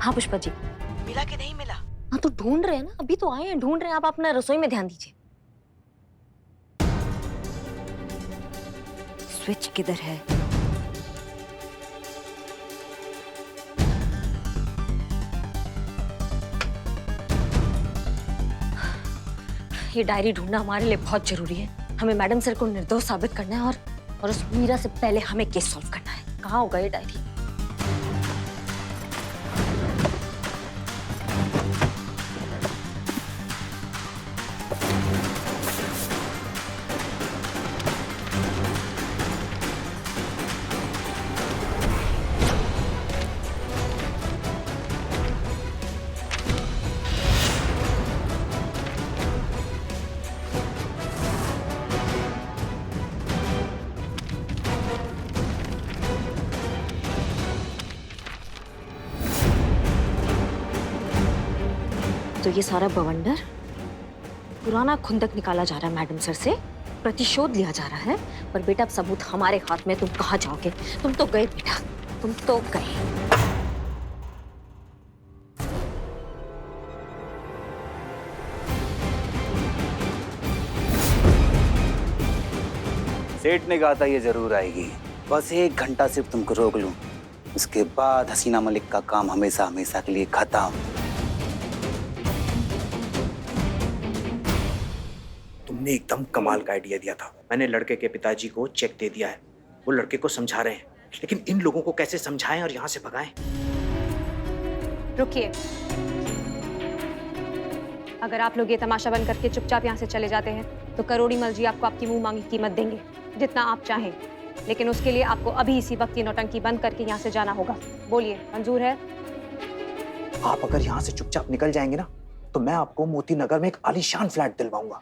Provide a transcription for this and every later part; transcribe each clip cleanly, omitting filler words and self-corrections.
हाँ पुष्पा जी। मिला कि नहीं मिला? हाँ तो ढूंढ रहे हैं ना, अभी तो आए हैं, ढूंढ रहे हैं। आप अपना रसोई में ध्यान दीजिए। स्विच किधर है? ये डायरी ढूंढना हमारे लिए बहुत जरूरी है। हमें मैडम सर को निर्दोष साबित करना है और उस मीरा से पहले हमें केस सॉल्व करना है। कहाँ होगा ये डायरी? तो ये सारा बवंडर पुराना खुंदक निकाला जा रहा है, मैडम सर से प्रतिशोध लिया जा रहा है। पर बेटा अब सबूत हमारे हाथ में, तुम कहाँ जाओगे? तुम तो गए बेटा, तुम तो गए। सेठ ने कहा था ये जरूर आएगी। बस 1 घंटा सिर्फ तुमको रोक लूं, उसके बाद हसीना मलिक का काम हमेशा हमेशा के लिए खत्म। तुमने एकदम कमाल का आइडिया दिया था। मैंने लड़के के पिताजी को चेक दे दिया है, वो लड़के को समझा रहे हैं, लेकिन इन लोगों को कैसे समझाएं और यहाँ से भगाएं? रुकिए, अगर आप लोग ये तमाशा बंद करके चुपचाप यहाँ से चले जाते हैं तो करोड़ीमल जी आपको आपकी मुंह मांगी कीमत देंगे, जितना आप चाहें। लेकिन उसके लिए आपको अभी इसी वक्त ये नौटंकी बंद करके यहाँ से जाना होगा। बोलिए, मंजूर है? आप अगर यहाँ से चुपचाप निकल जाएंगे ना, तो मैं आपको मोती नगर में एक आलीशान फ्लैट दिलवाऊंगा।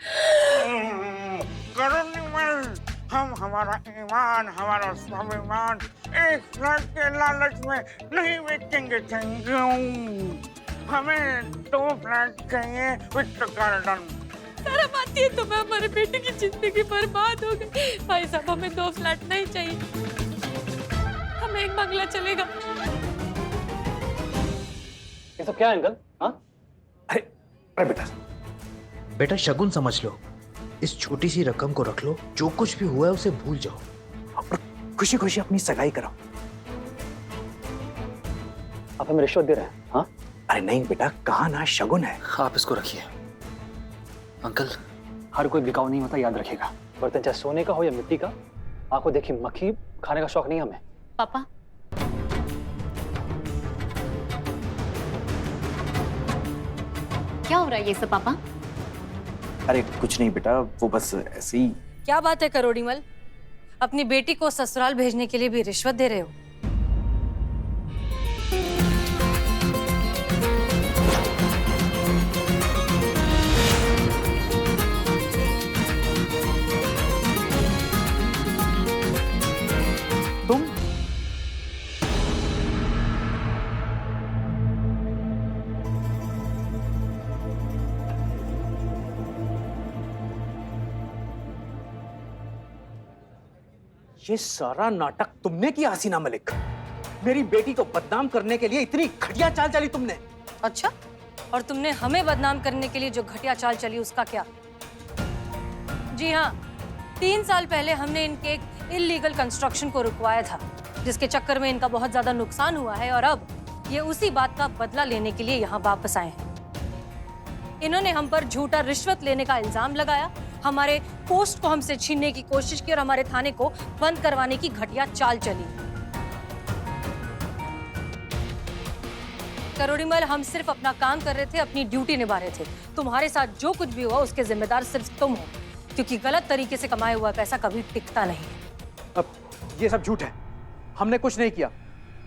करोड़ीमल, हम हमारा ईमान, हमारा स्वाभिमान एक फ्लैट के लालच में नहीं बेचेंगे। Thank you. हमें 2 फ्लैट चाहिए विद गार्डन। शर्म आती है तुम्हें? हमारे बेटे की जिंदगी बर्बाद हो गई। भाई साहब, हमें 2 फ्लैट नहीं चाहिए, हमें एक बंगला चलेगा। ये सब क्या है अंकल? हाँ? अरे बेटा शगुन समझ लो। इस छोटी सी रकम को रख लो, जो कुछ भी हुआ है उसे भूल जाओ और खुशी खुशी अपनी सगाई कराओ। आप हमें रिश्वत दे रहे हैं? हाँ? अरे नहीं बेटा, कहा ना शगुन है। आप इसको रखिए। अंकल, हर कोई बिकाऊ नहीं होता, याद रखिएगा। बर्तन चाहे सोने का हो या मिट्टी का, आपको देखिए मक्खी खाने का शौक नहीं हमें। पापा, क्या हो रहा है ये सब पापा? अरे कुछ नहीं बेटा, वो बस ऐसे ही। क्या बात है करोड़ीमल, अपनी बेटी को ससुराल भेजने के लिए भी रिश्वत दे रहे हो? तुम? ये सारा नाटक तुमने किया हसीना मलिक। मेरी बेटी को बदनाम करने के लिए इतनी घटिया चाल चली तुमने। अच्छा, और तुमने हमें बदनाम करने के लिए जो घटिया चाल चली उसका क्या? जी हाँ, 3 साल पहले हमने इनके एक इल्लीगल कंस्ट्रक्शन को रुकवाया था, जिसके चक्कर में इनका बहुत ज्यादा नुकसान हुआ है और अब ये उसी बात का बदला लेने के लिए यहाँ वापस आए हैं। इन्होंने हम पर झूठा रिश्वत लेने का इल्जाम लगाया, हमारे पोस्ट को हमसे छीनने की कोशिश की और हमारे थाने को बंद करवाने की घटिया चाल चली। करोड़ीमल, हम सिर्फ अपना काम कर रहे थे, अपनी ड्यूटी निभा रहे थे। तुम्हारे साथ जो कुछ भी हुआ उसके जिम्मेदार सिर्फ तुम हो, क्योंकि गलत तरीके से कमाया हुआ पैसा कभी टिकता नहीं। अब ये सब झूठ है, हमने कुछ नहीं किया।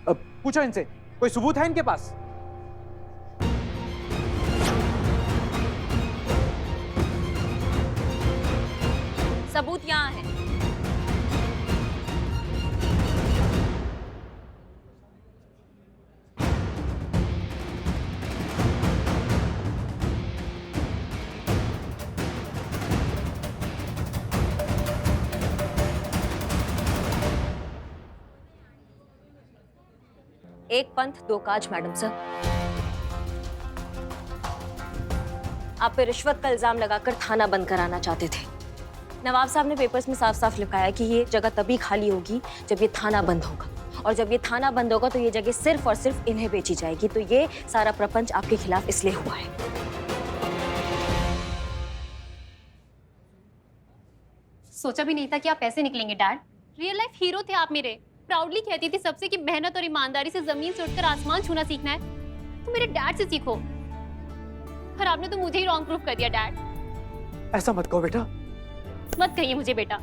अब पूछो इनसे, कोई सबूत है इनके पास? सबूत यहाँ है। एक पंथ दो काज मैडम सर। आप पे रिश्वत का इल्जाम लगाकर थाना बंद कराना चाहते थे। नवाब साहब ने पेपर्स में साफ साफ लिखाया कि ये जगह तभी खाली होगी जब ये थाना बंद होगा, और जब ये थाना बंद होगा तो ये जगह सिर्फ और सिर्फ इन्हें बेची जाएगी। तो ये सारा प्रपंच आपके खिलाफ इसलिए हुआ है। सोचा भी नहीं था कि आप ऐसे निकलेंगे डैड। रियल लाइफ हीरो थे आप मेरे। प्राउडली कहती थी सबसे कि मेहनत और ईमानदारी से जमीन से उठकर आसमान छूना सीखना है तो मेरे डैड से सीखो। और आपने तो मुझे ही रॉन्ग प्रूफ कर दिया डैड। ऐसा मत कहो बेटा। मत कहिए मुझे बेटा।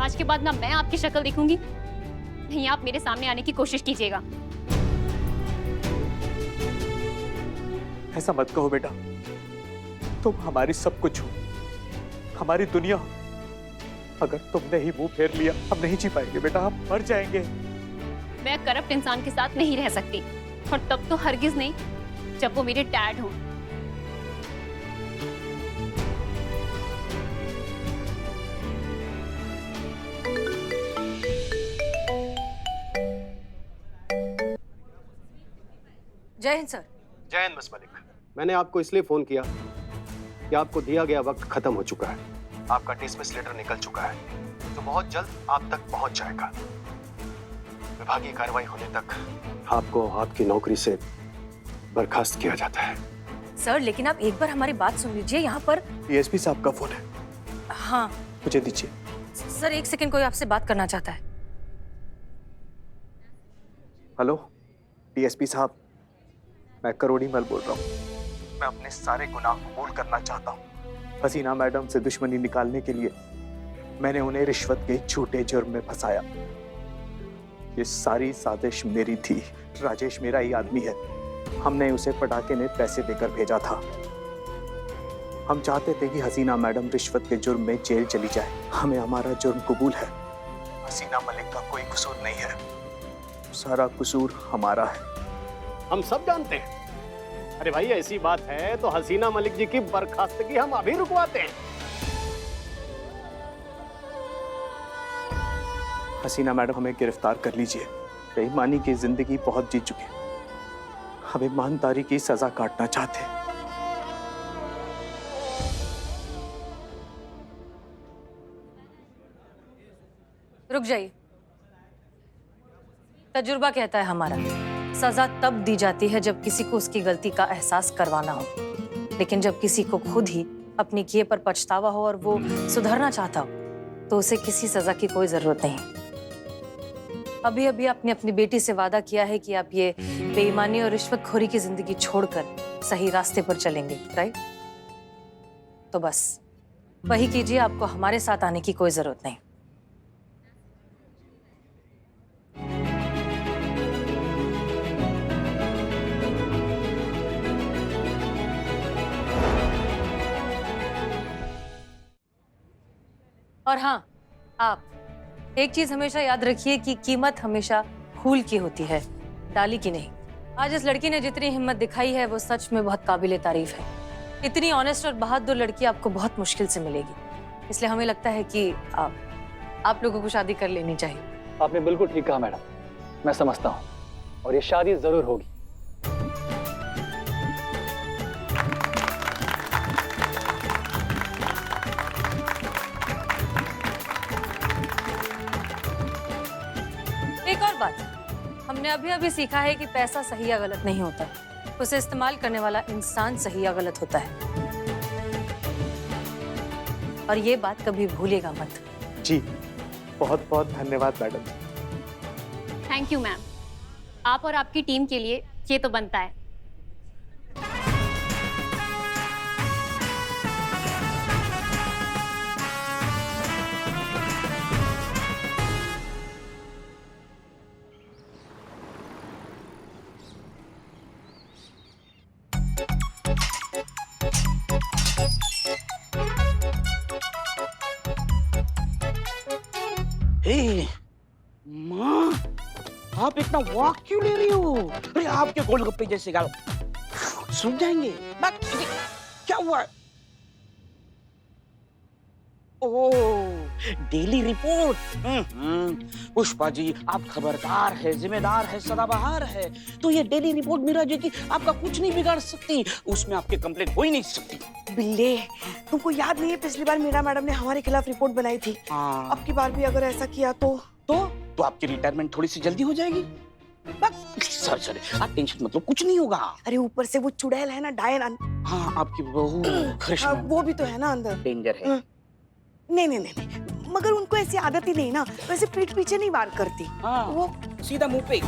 आज के बाद ना मैं आपकी शक्ल देखूंगी, नहीं आप मेरे सामने आने की कोशिश कीजिएगा। ऐसा मत कहो बेटा, तुम हमारी सब कुछ हो, हमारी दुनिया हो। अगर तुमने ही मुंह फेर लिया हम नहीं जी पाएंगे बेटा, हम मर जाएंगे। मैं करप्ट इंसान के साथ नहीं रह सकती, और तब तो हरगिज नहीं जब वो मेरे डैड हो। जय हिंद सर। जय हिंद मिस मलिक। मैंने आपको इसलिए फोन किया कि आपको दिया गया वक्त खत्म हो चुका है। आपका डिसमिस लेटर निकल चुका है, तो बहुत जल्द आप तक पहुंच जाएगा। विभागीय कार्रवाई होने तक आपको आपकी नौकरी से बर्खास्त किया जाता है। सर लेकिन आप एक बार हमारी बात सुन लीजिए। यहाँ पर डीएसपी साहब का फोन है। हाँ मुझे दीजिए। सर, एक सेकंड, कोई आपसे बात करना चाहता है। हेलो डीएसपी साहब, मैं करोड़ीमल बोल रहा हूँ। मैं अपने सारे गुनाह कबूल करना चाहता हूँ। हसीना मैडम से दुश्मनी निकालने के लिए मैंने उन्हें रिश्वत के झूठे जुर्म में फंसाया। ये सारी साजिश मेरी थी। राजेश मेरा ही आदमी है। हमने उसे पटाखे ने पैसे देकर भेजा था। हम चाहते थे कि हसीना मैडम रिश्वत के जुर्म में जेल चली जाए। हमें हमारा जुर्म कबूल है। हसीना मलिक का कोई कसूर नहीं है, सारा कसूर हमारा है। हम सब जानते हैं। अरे भाई ऐसी बात है तो हसीना मलिक जी की बर्खास्तगी हम अभी रुकवाते हैं। हसीना मैडम हमें गिरफ्तार कर लीजिए। बेईमानी की जिंदगी बहुत जी चुके हैं, हम ईमानदारी की सजा काटना चाहते हैं। रुक जाइए। तजुर्बा कहता है हमारा, सजा तब दी जाती है जब किसी को उसकी गलती का एहसास करवाना हो, लेकिन जब किसी को खुद ही अपने किए पर पछतावा हो और वो सुधरना चाहता हो तो उसे किसी सजा की कोई जरूरत नहीं। अभी अभी आपने अपनी बेटी से वादा किया है कि आप ये बेईमानी और रिश्वतखोरी की जिंदगी छोड़कर सही रास्ते पर चलेंगे, राइट? तो बस वही कीजिए, आपको हमारे साथ आने की कोई जरूरत नहीं। और हाँ, आप एक चीज हमेशा याद रखिए कि कीमत हमेशा फूल की होती है, डाली की नहीं। आज इस लड़की ने जितनी हिम्मत दिखाई है वो सच में बहुत काबिले तारीफ है। इतनी ऑनेस्ट और बहादुर लड़की आपको बहुत मुश्किल से मिलेगी, इसलिए हमें लगता है कि आप लोगों को शादी कर लेनी चाहिए। आपने बिल्कुल ठीक कहा मैडम, मैं समझता हूँ और ये शादी जरूर होगी। एक और बात, हमने अभी अभी सीखा है कि पैसा सही या गलत नहीं होता, उसे इस्तेमाल करने वाला इंसान सही या गलत होता है। और ये बात कभी भूलिएगा मत। जी बहुत बहुत धन्यवाद मैडम। Thank you ma'am. आप और आपकी टीम के लिए ये तो बनता है। हे माँ, आप इतना वॉक क्यों ले रही हो? अरे आपके गोलगप्पे जैसे गाल सूख जाएंगे। क्या हुआ? ओह, डेली रिपोर्ट। पुष्पा जी, आप खबरदार है, जिम्मेदार है, सदाबहार है, तो ये डेली रिपोर्ट मीरा जी की आपका कुछ नहीं बिगाड़ सकती, उसमें आपके कंप्लेंट हो ही नहीं सकती। बिल्ले, तुमको याद नहीं है पिछली बार मीरा मैडम ने हमारे खिलाफ रिपोर्ट बनाई थी? हाँ। अब की बार भी अगर ऐसा किया तो आपकी रिटायरमेंट थोड़ी सी जल्दी हो जाएगी। सॉरी, आप टेंशन मतलब कुछ नहीं होगा। अरे ऊपर से वो चुड़ैल है ना, डायन, हाँ, आपकी बहू करिश्मा, वो भी तो है ना अंदर। डेंजर है। नहीं, मगर उनको ऐसी आदत ही नहीं ना, वैसे पीठ पीछे नहीं वार करती। हाँ, वो सीधा मुंह पे।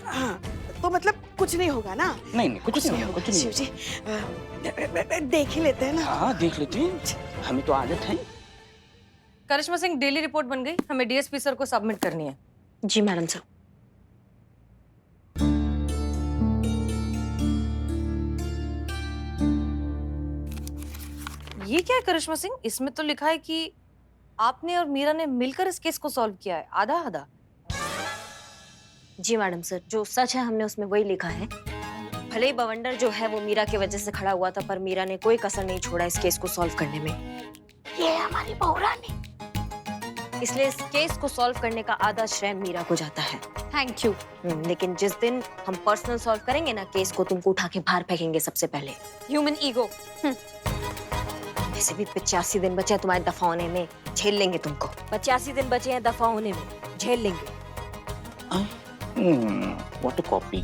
हाँ, तो मतलब कुछ नहीं होगा ना? नहीं, कुछ नहीं होगा, कुछ नहीं। शिव जी, देख ही लेते हैं ना। हाँ, देख लेते हैं, हमें तो आदत है। करिश्मा सिंह, डेली रिपोर्ट बन गई, हमें डीएसपी सर को सबमिट करनी है। जी मैडम सर। ये क्या है करिश्मा सिंह? इसमें तो लिखा है कि आपने और मीरा ने मिलकर इस केस को सॉल्व किया है, आधा आधा। जी मैडम सर, जो सच है हमने उसमें वही लिखा है। भले ही बवंडर जो है वो मीरा की वजह से खड़ा हुआ था, पर मीरा ने कोई कसर नहीं छोड़ा इस केस को सॉल्व करने में। ये हमारी बहुरानी। इसलिए इस केस को सॉल्व करने का आधा श्रेय मीरा को जाता है। Thank you. लेकिन जिस दिन हम पर्सनल सॉल्व करेंगे ना केस को, तुमको उठा के बाहर फेंकेंगे सबसे पहले। Human ego. वैसे भी 85 दिन बचे हैं तुम्हारे दफा होने में, झेल लेंगे तुमको। 85 दिन बचे हैं दफा होने में, झेल लेंगे। What a copy.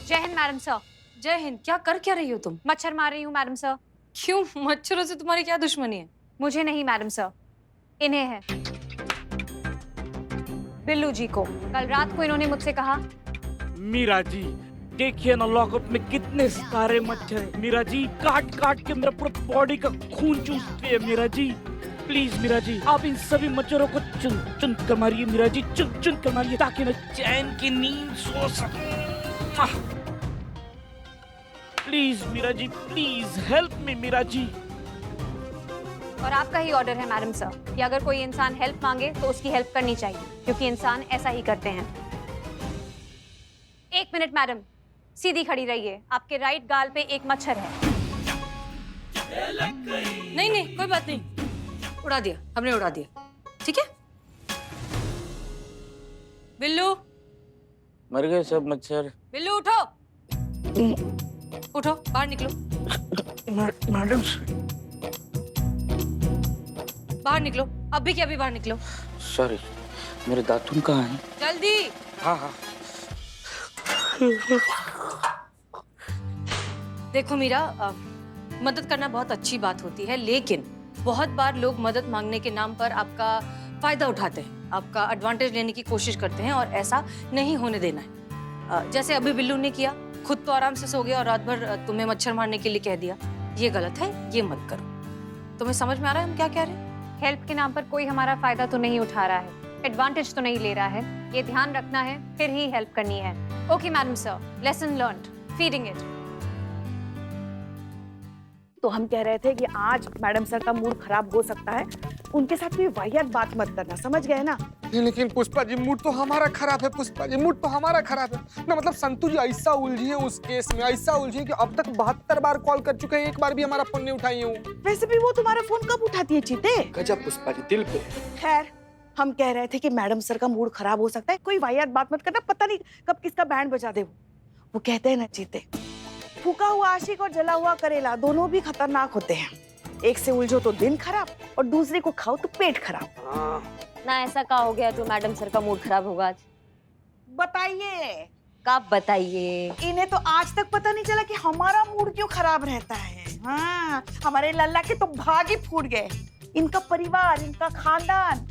जय हिंद मैडम सर। जय हिंद। क्या कर क्या रही हो तुम? मच्छर मार रही हूँ मैडम सर। क्यों? मच्छरों से तुम्हारी क्या दुश्मनी है? मुझे नहीं मैडम सर, इन्हें है, बिल्लू जी को। कल रात को इन्होंने मुझसे कहा, मीरा जी, देखिए ना लॉकअप में कितने सारे मच्छर हैं। मीरा जी, काट काट के मेरा पूरा बॉडी का खून चूसते हैं। मीरा जी, प्लीज मीरा जी, आप इन सभी मच्छरों को चुन चुन कर मारिए। मीरा जी, चुन चुन कर मारिए, ताकि मैं चैन की नींद सो सकूं। Please Meera ji, please help me Meera ji. और आपका ही ऑर्डर है मैडम सर कि अगर कोई इंसान हेल्प मांगे तो उसकी हेल्प करनी चाहिए, क्योंकि इंसान ऐसा ही करते हैं। 1 मिनट मैडम, सीधी खड़ी रहिए। आपके राइट गाल पे एक मच्छर है। नहीं, कोई बात नहीं, उड़ा दिया, हमने उड़ा दिया। ठीक है बिल्लू? मर गए सब मच्छर। बिल्लू उठो, उठो, बाहर निकलो। मैडम, बाहर निकलो, अभी के अभी बाहर निकलो। सॉरी, मेरे दातुन कहाँ हैं? जल्दी। हाँ। देखो मीरा, मदद करना बहुत अच्छी बात होती है, लेकिन बहुत बार लोग मदद मांगने के नाम पर आपका फायदा उठाते हैं, आपका एडवांटेज लेने की कोशिश करते हैं, और ऐसा नहीं होने देना है। जैसे अभी बिल्लू ने किया, खुद तो आराम से सो गया और रात भर तुम्हें मच्छर मारने के लिए कह दिया। ये गलत है, ये मत करो। तुम्हें समझ में आ रहा है हम क्या कह रहे हैं? हेल्प के नाम पर कोई हमारा फायदा तो नहीं उठा रहा है, एडवांटेज तो नहीं ले रहा है, ये ध्यान रखना है, फिर ही हेल्प करनी है। Okay madam sir, lesson learned, feeding it. तो हम कह रहे थे कि आज मैडम सर का मूड खराब हो सकता है, उनके साथ कोई वाहियात बात मत करना, समझ गए ना? लेकिन पुष्पा जी, मूड तो हमारा खराब है। पुष्पा जी, मूड तो हमारा खराब है ना। मतलब संतू जी ऐसा उलझी है उस केस में, ऐसा उलझी कि अब तक 72 बार कॉल कर चुके हैं, एक बार भी हमारा फोन नहीं उठाई हूँ। वैसे भी वो तुम्हारा फोन कब उठाती है चीते? गजब पुष्पा जी, दिल पे। खैर, हम कह रहे थे कि मैडम सर का मूड खराब हो सकता है, कोई वाहियात बात मत करना, पता नहीं कब किसका बैंड बजा दे। वो कहते हैं ना चीते, फूका हुआ आशिक और जला हुआ करेला दोनों भी खतरनाक होते हैं। एक से उलझो तो दिन खराब, और दूसरे को खाओ तो पेट खराब। ना ऐसा का हो गया तो मैडम सर का मूड खराब होगा आज? बताइए। कब बताइए? इन्हें तो आज तक पता नहीं चला कि हमारा मूड क्यों खराब रहता है। हाँ, हमारे लल्ला के तो भाग ही फूट गए। इनका परिवार, इनका खानदान।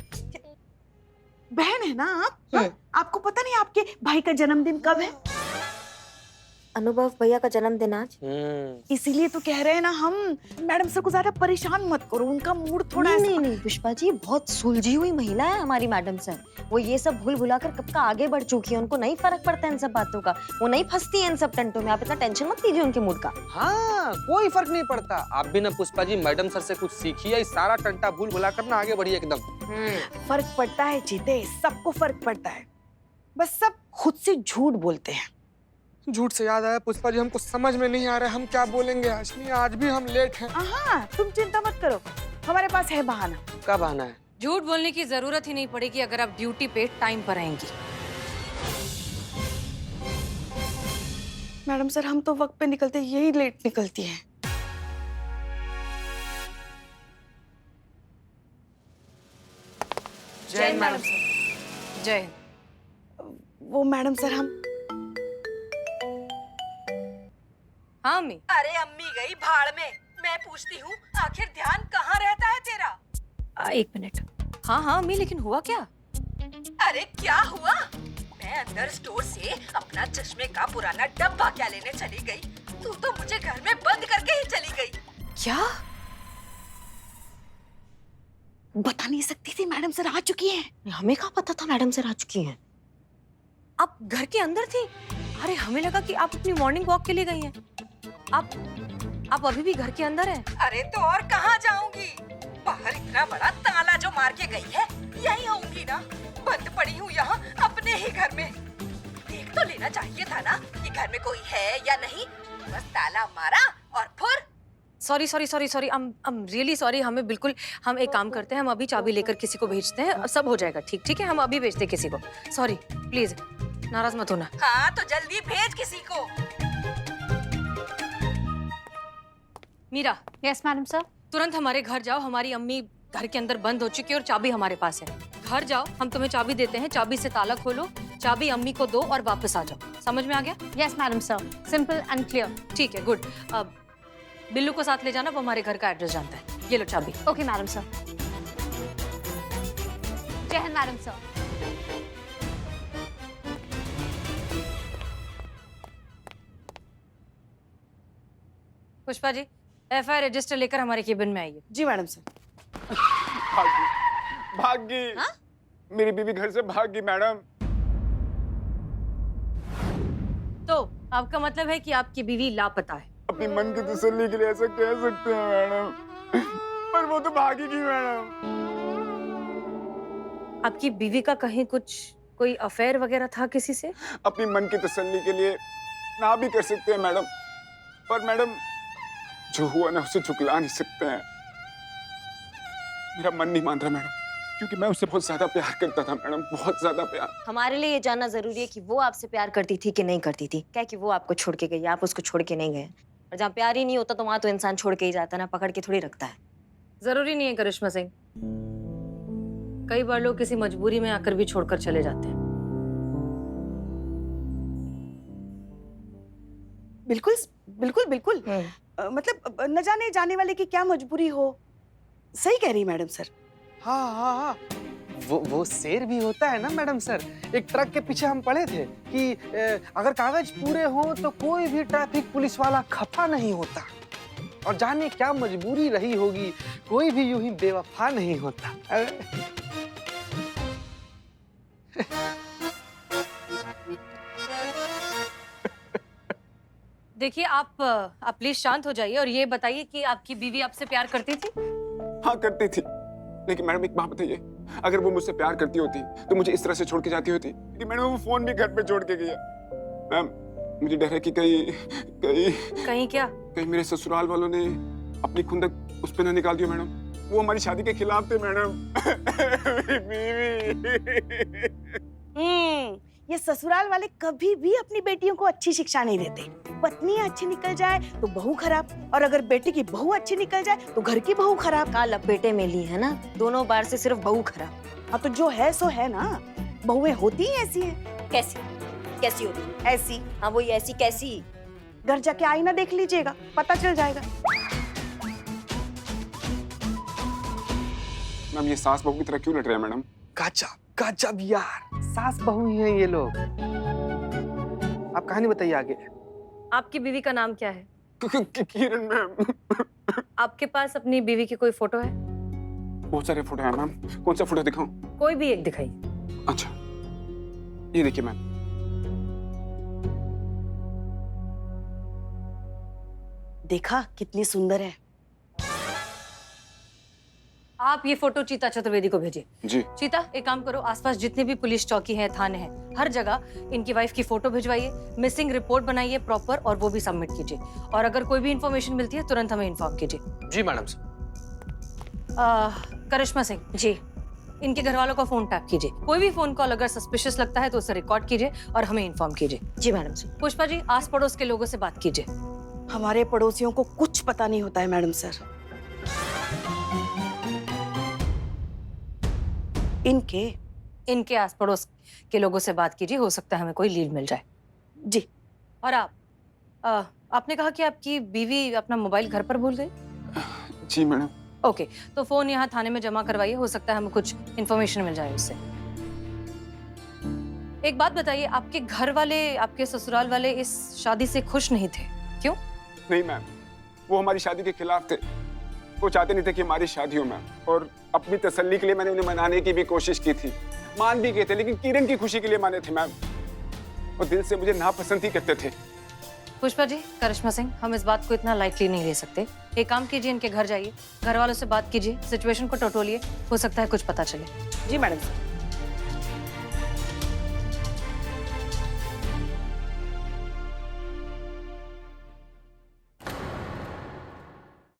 बहन है ना आप? हाँ? आपको पता नहीं आपके भाई का जन्मदिन कब है? अनुभव भैया का जन्मदिन आज। इसीलिए तो कह रहे हैं ना हम, मैडम सर को ज्यादा परेशान मत करो, उनका मूड थोड़ा नहीं नहीं नहीं पुष्पा जी, बहुत सुलझी हुई महिला है हमारी मैडम सर। वो ये सब भूल भुलाकर कब का आगे बढ़ चुकी है, उनको नहीं फर्क पड़ता इन सब बातों का, वो नहीं फंसती है इन सब टंटों में। आप इतना टेंशन मत लीजिए उनके मूड का। हाँ, कोई फर्क नहीं पड़ता। आप भी ना पुष्पा जी मैडम सर से कुछ सीखिए, सारा टंटा भूल भुला कर ना आगे बढ़िए एकदम। फर्क पड़ता है जीते, सबको फर्क पड़ता है, बस सब खुद से झूठ बोलते हैं। झूठ से याद आया पुष्पा जी, हमको समझ में नहीं आ रहा है हम क्या बोलेंगे आज। नहीं, आज भी हम लेट हैं। हाँ, तुम चिंता मत करो, हमारे पास है बहाना। क्या बहाना है? झूठ बोलने की जरूरत ही नहीं पड़ेगी अगर आप ड्यूटी पे टाइम पर आएंगी। मैडम सर, हम तो वक्त पे निकलते, यही लेट निकलती है। जय मैडम सर। जय। वो मैडम सर, हम हाँ अम्मी। अरे अम्मी गई भाड़ में, मैं पूछती हूँ आखिर ध्यान कहाँ रहता है तेरा? एक मिनट। हाँ हाँ अम्मी, लेकिन हुआ क्या? अरे क्या हुआ? मैं अंदर स्टोर से अपना चश्मे का पुराना डब्बा क्या लेने चली गई, तू तो मुझे घर में बंद करके ही चली गई। क्या? बता नहीं सकती थी, मैडम सर आ चुकी हैं। हमें कहाँ पता था मैडम सर आ चुकी हैं। आप घर के अंदर थी? अरे हमें लगा कि आप अपनी मॉर्निंग वॉक के लिए गई हैं। आप अभी भी घर के अंदर हैं? अरे तो और कहाँ जाऊंगी? बाहर इतना बड़ा ताला जो मार के गई है, यहीं होंगी ना। बंद पड़ी हूँ यहाँ अपने ही घर में। देख तो लेना चाहिए था ना कि घर में कोई है या नहीं। बस ताला मारा और फिर sorry sorry sorry sorry, I'm really sorry. हमें बिल्कुल, हम एक काम करते हैं, हम अभी चाबी लेकर किसी को भेजते हैं, सब हो जाएगा ठीक। ठीक है, हम अभी भेजते हैं किसी को। सॉरी, प्लीज नाराज मत होना। हाँ तो जल्दी भेज किसी को। मीरा। Yes madam sir. तुरंत हमारे घर जाओ, हमारी अम्मी घर के अंदर बंद हो चुकी है और चाबी हमारे पास है। घर जाओ, हम तुम्हें चाबी देते हैं, चाबी से ताला खोलो, चाबी अम्मी को दो और वापस आ जाओ। समझ में आ गया? Yes madam sir, simple and clear. ठीक है, गुड। अब बिल्लू को साथ ले जाना, वो हमारे घर का एड्रेस जानता है। ये लो चाबी। Okay madam sir. जय Hind madam sir. Pushpa ji, FIR register लेकर हमारे केबिन में आइए। जी मैडम सर। भाग गई। हाँ? मेरी बीवी घर से भाग गई मैडम। तो आपका मतलब है कि आपकी बीवी लापता है? अपनी मन की तसल्ली के लिए ऐसा कह सकते हैं मैडम, पर वो तो भागी गई मैडम। आपकी बीवी का कहीं कोई अफेयर वगैरह था किसी से? अपनी मन की तसल्ली के लिए ना भी कर सकते हैं मैडम, पर मैडम जो हुआ ना उसे झुकला नहीं सकते हैं। मेरा मन नहीं मान रहा मैडम, क्योंकि मैं उससे बहुत ज्यादा प्यार करता था मैडम, बहुत ज्यादा प्यार। हमारे लिए ये जानना जरूरी है कि वो आपसे प्यार करती थी कि नहीं करती थी। क्या कि वो आपको छोड़ के गई, आप उसको छोड़ के नहीं गए। और जहाँ प्यार ही नहीं होता तो वहां तो इंसान छोड़ के ही जाता है ना, पकड़ के थोड़ी रखता है। जरूरी नहीं है करिश्मा सिंह, कई बार लोग किसी मजबूरी में आकर भी छोड़कर चले जाते हैं। बिल्कुल बिल्कुल बिल्कुल। मतलब न जाने जाने वाले की क्या मजबूरी हो। सही कह रही मैडम सर। हाँ हाँ हाँ, वो शेर भी होता है ना मैडम सर। एक ट्रक के पीछे हम पड़े थे कि अगर कागज पूरे हो तो कोई भी ट्रैफिक पुलिस वाला खफा नहीं होता। और जाने क्या मजबूरी रही होगी, कोई भी यूं ही बेवफा नहीं होता। देखिए, आप प्लीज शांत हो जाइए और ये बताइए कि आपकी बीवी आपसे प्यार करती थी? हाँ करती थी, लेकिन मैडम एक बात बताइए, अगर वो मुझसे प्यार करती होती तो मुझे इस तरह से छोड़ के जाती होती? कि मैडम वो फोन भी घर पे छोड़ के गई है। मैम मुझे डर है कि कहीं क्या? कहीं मेरे ससुराल वालों ने अपनी खुंदक उस पे ना निकाल दिया मैडम। वो हमारी शादी के खिलाफ थे मैडम। मेरी बीवी। ये ससुराल वाले कभी भी अपनी बेटियों को अच्छी शिक्षा नहीं देते। पत्नी अच्छी निकल जाए तो बहू खराब, और अगर बेटी की बहू अच्छी निकल जाए तो घर की बहू खराब। काल लपेटे में ली है ना, दोनों बार से सिर्फ बहू खराब। हाँ तो जो है सो है ना, बहुएं होती ही ऐसी हैं। कैसी होती? ऐसी। हाँ वही ऐसी कैसी? घर जाके आईना देख लीजिएगा, पता चल जाएगा। मैम ये सास बहू की तरह क्यों लड़ रहे हैं मैडम? गजब यार, सास बहू ही हैं ये लोग। आप कहानी बताइए आगे। आपकी बीवी का नाम क्या है? किरण मैम। आपके पास अपनी बीवी की कोई फोटो है? बहुत सारे फोटो हैं मैम, कौन सा फोटो दिखाऊं? कोई भी एक दिखाइए। अच्छा, ये देखिए मैम। देखा कितनी सुंदर है। आप ये फोटो चीता चतुर्वेदी को भेजिए। जी। चीता, एक काम करो, आसपास जितने भी पुलिस चौकी हैं, थाने हैं, हर जगह इनकी वाइफ की फोटो भिजवाइए, मिसिंग रिपोर्ट बनाइए प्रॉपर और वो भी सबमिट कीजिए। और अगर कोई भी इंफॉर्मेशन मिलती है तुरंत हमें इन्फॉर्म कीजिए। जी मैडम सर। करिश्मा सिंह जी। इनके घर वालों का फोन टैप कीजिए। कोई भी फोन कॉल अगर सस्पिशियस लगता है तो उसे रिकॉर्ड कीजिए और हमें इन्फॉर्म कीजिए। जी मैडम जी। पुष्पा जी, आस पड़ोस के लोगों से बात कीजिए। हमारे पड़ोसियों को कुछ पता नहीं होता है मैडम सर। इनके आस पड़ोस के लोगों से बात कीजिए, हो सकता है हमें कोई लीड मिल जाए। जी। और आपने कहा कि आपकी बीवी अपना मोबाइल घर पर भूल गई? जी मैडम। ओके, तो फोन यहाँ थाने में जमा करवाइए, हो सकता है हमें कुछ इन्फॉर्मेशन मिल जाए उससे। एक बात बताइए, आपके घर वाले, आपके ससुराल वाले इस शादी से खुश नहीं थे, क्यों? नहीं मैम, वो हमारी शादी के खिलाफ थे। वो चाहते नहीं थे कि हमारी शादी हो मैम, और अपनी तसल्ली के लिए मैंने उन्हें मनाने की भी कोशिश की थी। मान भी गए थे, लेकिन किरण की खुशी के लिए माने थे मैम। और दिल से मुझे नापसंद ही करते थे। पुष्पा जी, करिश्मा सिंह, हम इस बात को इतना लाइटली नहीं ले सकते। एक काम कीजिए, इनके घर जाइए, घर वालों से बात कीजिए, सिचुएशन को टटोलिए, हो सकता है कुछ पता चले। जी मैडम सर।